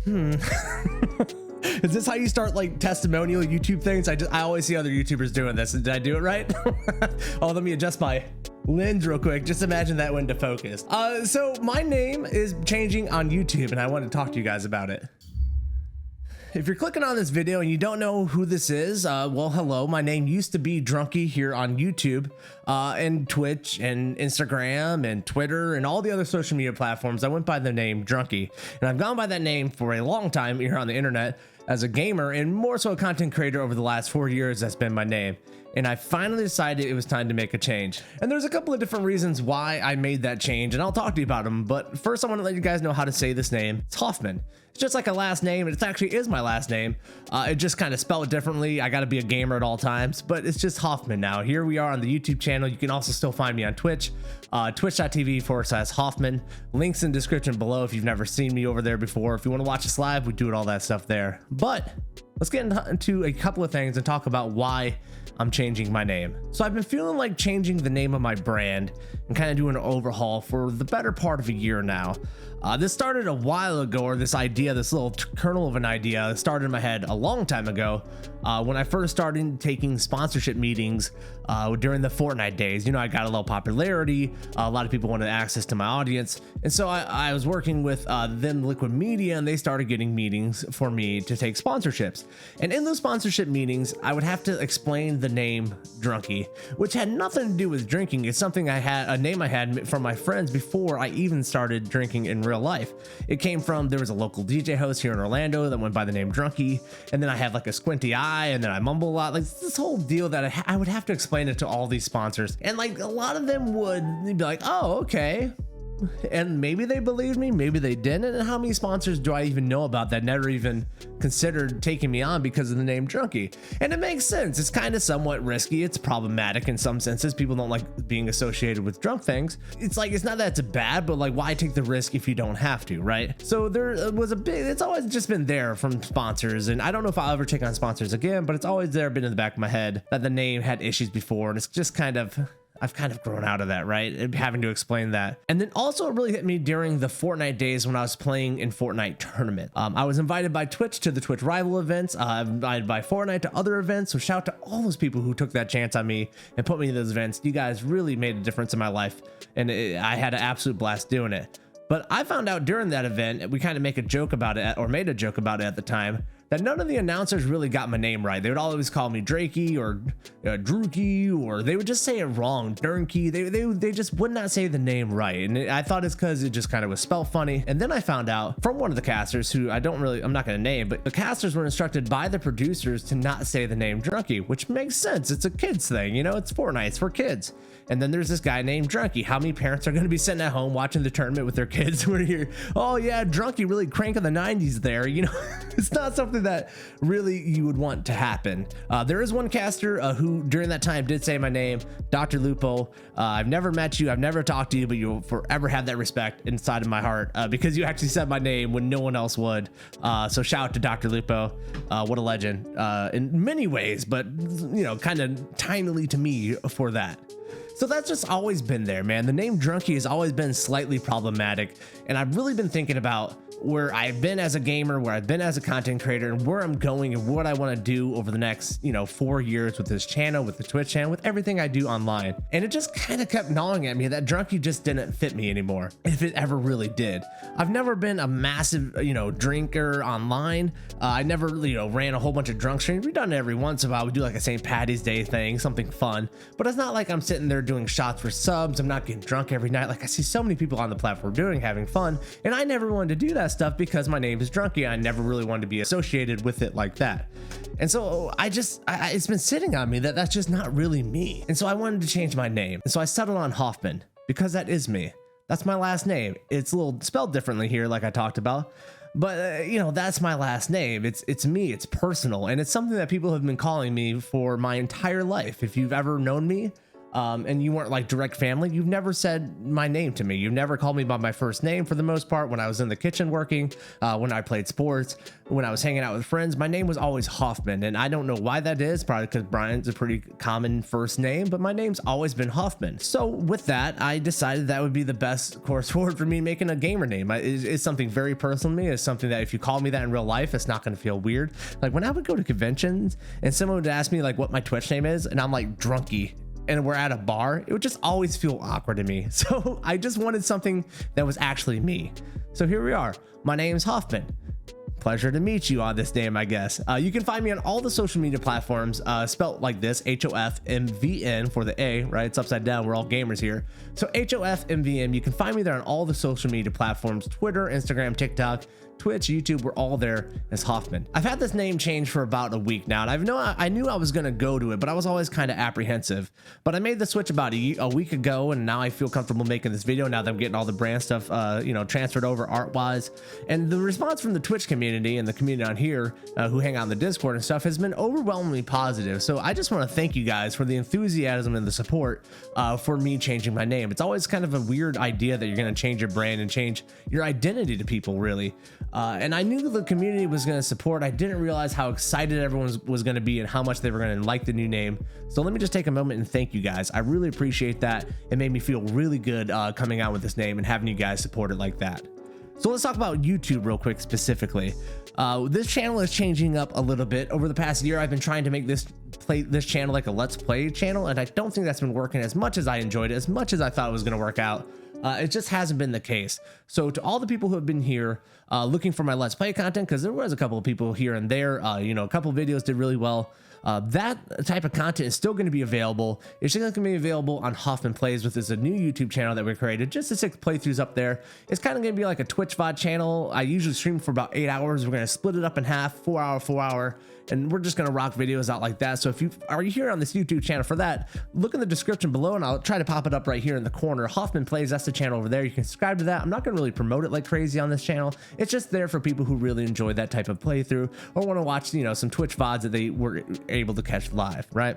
Is this how you start like testimonial YouTube things? I always see other YouTubers doing this. Did I do it right? Oh, let me adjust my lens real quick. Just imagine that went to focus. So my name is changing on YouTube and I want to talk to you guys about it. If you're clicking on this video and you don't know who this is, well, hello. My name used to be Drnkie here on YouTube and Twitch and Instagram and Twitter and all the other social media platforms. I went by the name Drnkie, and I've gone by that name for a long time here on the internet as a gamer and more so a content creator. Over the last 4 years, that's been my name. And I finally decided it was time to make a change. And there's a couple of different reasons why I made that change, and I'll talk to you about them. But first, I want to let you guys know how to say this name. It's Hoffman. It's just like a last name. It actually is my last name. It just kind of spelled differently. I got to be a gamer at all times, but it's just Hoffman now. Here we are on the YouTube channel. You can also still find me on Twitch, twitch.tv/Hoffman. Links in the description below if you've never seen me over there before. If you want to watch us live, we do all that stuff there. But let's get into a couple of things and talk about why I'm changing my name. So I've been feeling like changing the name of my brand and kind of doing an overhaul for the better part of a year now. This started a while ago, or this idea, this little kernel of an idea started in my head a long time ago when I first started taking sponsorship meetings during the Fortnite days. You know, I got a little popularity. A lot of people wanted access to my audience. And so I was working with them Liquid Media, and they started getting meetings for me to take sponsorships. And in those sponsorship meetings, I would have to explain the name Drnkie, which had nothing to do with drinking. It's something I had, a name I had from my friends before I even started drinking in real life. It came from, there was a local DJ host here in Orlando that went by the name Drnkie, and then I have like a squinty eye, and then I mumble a lot. Like this whole deal that I would have to explain it to all these sponsors, and like a lot of them would be like, oh, okay. And maybe they believed me, maybe they didn't. And how many sponsors do I even know about that never even considered taking me on because of the name Drnkie? And it makes sense. It's kind of somewhat risky. It's problematic in some senses. People don't like being associated with drunk things. It's like, it's not that it's bad, but like, why take the risk if you don't have to, right? So there was a big, it's always just been there from sponsors. And I don't know if I'll ever take on sponsors again, but it's always there, been in the back of my head that the name had issues before. And it's just kind of, I've kind of grown out of that, right? And having to explain that. And then also it really hit me during the Fortnite days when I was playing in Fortnite tournament. I was invited by Twitch to the Twitch rival events, invited by Fortnite to other events. So shout out to all those people who took that chance on me and put me in those events. You guys really made a difference in my life. And I had an absolute blast doing it. But I found out during that event, we kind of make a joke about it, or made a joke about it at the time, that none of the announcers really got my name right. They would always call me Drnkie or Drnkie, or they would just say it wrong, Drnkie. They just would not say the name right. And I thought it's because it just kind of was spelled funny. And then I found out from one of the casters, who I'm not going to name, but the casters were instructed by the producers to not say the name Drnkie, which makes sense. It's a kids thing, you know, it's Fortnite, it's for kids. And then there's this guy named Drnkie. How many parents are going to be sitting at home watching the tournament with their kids when you're, oh yeah, Drnkie really cranking the 90s there, you know? It's not something that really you would want to happen. There is one caster who during that time did say my name, Dr. Lupo. I've never met you, I've never talked to you, but you'll forever have that respect inside of my heart because you actually said my name when no one else would. So shout out to Dr. Lupo. What a legend in many ways, but you know, kind of tinily to me for that. So that's just always been there, man. The name Drnkie has always been slightly problematic, and I've really been thinking about where I've been as a gamer, where I've been as a content creator, and where I'm going and what I want to do over the next, 4 years with this channel, with the Twitch channel, with everything I do online. And it just kind of kept gnawing at me that Drnkie just didn't fit me anymore, if it ever really did. I've never been a massive, drinker online. I never, ran a whole bunch of drunk streams. We've done it every once in a while. We do like a St. Patty's Day thing, something fun, but it's not like I'm sitting there doing shots for subs. I'm not getting drunk every night. Like I see so many people on the platform having fun, and I never wanted to do that stuff because my name is Drnkie. I never really wanted to be associated with it like that. And so it's been sitting on me that that's just not really me. And so I wanted to change my name. And so I settled on Hoffman because that is me. That's my last name. It's a little spelled differently here, like I talked about. But, that's my last name. It's me. It's personal. And it's something that people have been calling me for my entire life. If you've ever known me, and you weren't like direct family, you've never said my name to me. You've never called me by my first name for the most part. When I was in the kitchen working, when I played sports, when I was hanging out with friends, my name was always Hoffman. And I don't know why that is, probably because Brian's a pretty common first name, but my name's always been Hoffman. So with that, I decided that would be the best course forward for me making a gamer name. It's something very personal to me. It's something that if you call me that in real life, it's not going to feel weird. Like when I would go to conventions and someone would ask me like what my Twitch name is, and I'm like Drnkie, and we're at a bar, it would just always feel awkward to me. So I just wanted something that was actually me. So here we are. My name's Hoffman. Pleasure to meet you on this name, I guess. You can find me on all the social media platforms, spelt like this, HOFMVN for the A, right? It's upside down. We're all gamers here. So HOFMVN, you can find me there on all the social media platforms, Twitter, Instagram, TikTok, Twitch, YouTube, we're all there as Hoffman. I've had this name change for about a week now, and I knew I was going to go to it, but I was always kind of apprehensive. But I made the switch about a week ago, and now I feel comfortable making this video now that I'm getting all the brand stuff, transferred over art-wise. And the response from the Twitch community and the community on here who hang out in the Discord and stuff has been overwhelmingly positive. So I just want to thank you guys for the enthusiasm and the support for me changing my name. It's always kind of a weird idea that you're going to change your brand and change your identity to people, really. And I knew the community was going to support. I didn't realize how excited everyone was going to be and how much they were going to like the new name. So let me just take a moment and thank you guys. I really appreciate that. It made me feel really good coming out with this name and having you guys support it like that. So let's talk about YouTube real quick specifically. This channel is changing up a little bit. Over the past year, I've been trying to make this channel like a Let's Play channel, and I don't think that's been working as much as I enjoyed it, as much as I thought it was going to work out. It just hasn't been the case. So to all the people who have been here looking for my Let's Play content, because there was a couple of people here and there, a couple of videos did really well. That type of content is still going to be available. It's just going to be available on Hoffman Plays, which is a new YouTube channel that we created. Just the 6 playthroughs up there. It's kind of going to be like a Twitch VOD channel. I usually stream for about 8 hours. We're going to split it up in half, 4 hour, 4 hour. And we're just going to rock videos out like that. So if you are here on this YouTube channel for that, look in the description below and I'll try to pop it up right here in the corner. Hoffman Plays, that's the channel over there. You can subscribe to that. I'm not going to really promote it like crazy on this channel. It's just there for people who really enjoy that type of playthrough or want to watch, some Twitch VODs that they were able to catch live, right?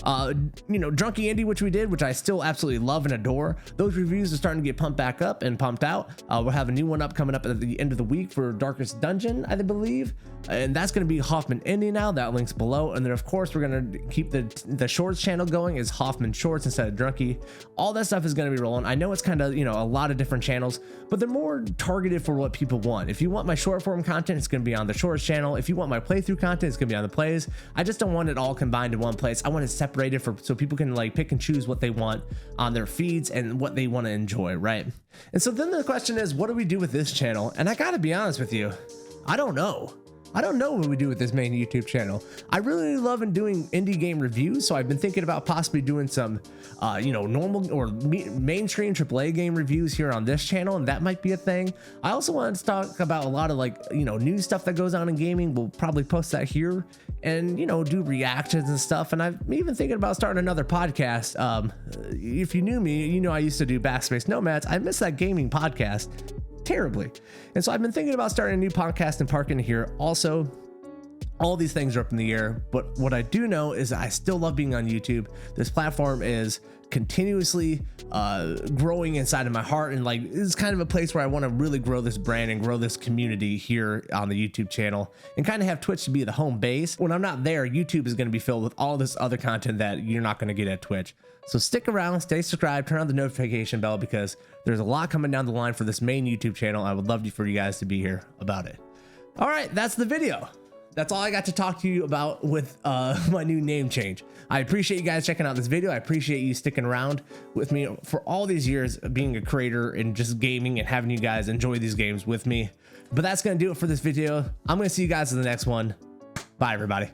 Drnkie Indie, which we did, which I still absolutely love and adore. Those reviews are starting to get pumped back up and pumped out. We'll have a new one coming up at the end of the week for Darkest Dungeon, I believe. And that's going to be Hoffman Indie now. That link's below. And then of course we're going to keep the shorts channel going is Hoffman Shorts instead of Drnkie. All that stuff is going to be rolling. I know it's kind of, a lot of different channels, but they're more targeted for what people want. If you want my short form content, it's going to be on the shorts channel. If you want my playthrough content, it's going to be on the plays. I just don't want it all combined in one place. I want it separated so people can pick and choose what they want on their feeds and what they want to enjoy, right? And so then the question is, what do we do with this channel? And I gotta be honest with you, I don't know what we do with this main YouTube channel. I really love doing indie game reviews, so I've been thinking about possibly doing some normal or mainstream AAA game reviews here on this channel, and that might be a thing. I also want to talk about a lot of new stuff that goes on in gaming. We'll probably post that here and do reactions and stuff. And I'm even thinking about starting another podcast. If you knew me, I used to do Backspace Nomads. I miss that gaming podcast terribly. And so I've been thinking about starting a new podcast and parking here. Also, all these things are up in the air, but what I do know is I still love being on YouTube. This platform is continuously growing inside of my heart, and it's kind of a place where I want to really grow this brand and grow this community here on the YouTube channel and kind of have Twitch to be the home base. When I'm not there, YouTube is going to be filled with all this other content that you're not going to get at Twitch. So stick around, stay subscribed, turn on the notification bell, because there's a lot coming down the line for this main YouTube channel. I would love for you guys to be here about it. All right, that's the video. That's all I got to talk to you about with my new name change. I appreciate you guys checking out this video. I appreciate you sticking around with me for all these years of being a creator and just gaming and having you guys enjoy these games with me. But that's going to do it for this video. I'm going to see you guys in the next one. Bye, everybody.